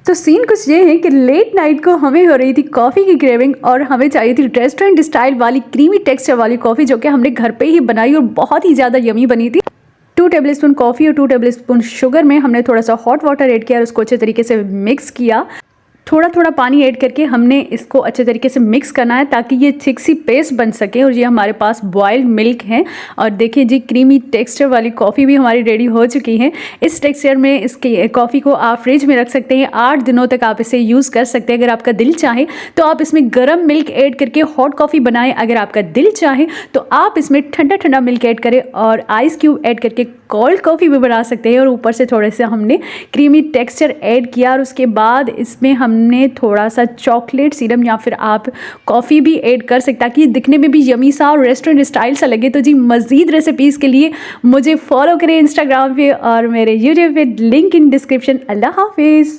तो सीन कुछ ये है कि लेट नाइट को हमें हो रही थी कॉफ़ी की क्रेविंग और हमें चाहिए थी रेस्टोरेंट स्टाइल वाली क्रीमी टेक्सचर वाली कॉफ़ी, जो कि हमने घर पे ही बनाई और बहुत ही ज़्यादा यमी बनी थी। 2 टेबलस्पून कॉफ़ी और 2 टेबलस्पून शुगर में हमने थोड़ा सा हॉट वाटर ऐड किया और उसको अच्छे तरीके से मिक्स किया। थोड़ा थोड़ा पानी ऐड करके हमने इसको अच्छे तरीके से मिक्स करना है ताकि ये थिक सी पेस्ट बन सके। और ये हमारे पास बॉइल्ड मिल्क है और देखिए जी क्रीमी टेक्सचर वाली कॉफ़ी भी हमारी रेडी हो चुकी है। इस टेक्सचर में इसकी कॉफ़ी को आप फ्रिज में रख सकते हैं, 8 दिनों तक आप इसे यूज़ कर सकते हैं। अगर आपका दिल चाहे तो आप इसमें गर्म मिल्क ऐड करके हॉट कॉफ़ी बनाएं। अगर आपका दिल चाहे तो आप इसमें ठंडा ठंडा मिल्क ऐड करें और आइस क्यूब ऐड करके कोल्ड कॉफ़ी भी बना सकते हैं। और ऊपर से थोड़े से हमने क्रीमी टेक्सचर ऐड किया और उसके बाद इसमें हमने थोड़ा सा चॉकलेट सिरप या फिर आप कॉफ़ी भी ऐड कर सकते हैं ताकि दिखने में भी यमी सा और रेस्टोरेंट स्टाइल सा लगे। तो जी मज़ीद रेसिपीज़ के लिए मुझे फॉलो करें इंस्टाग्राम पे और मेरे यूट्यूब पे, लिंक इन डिस्क्रिप्शन। अल्लाह हाफिज़।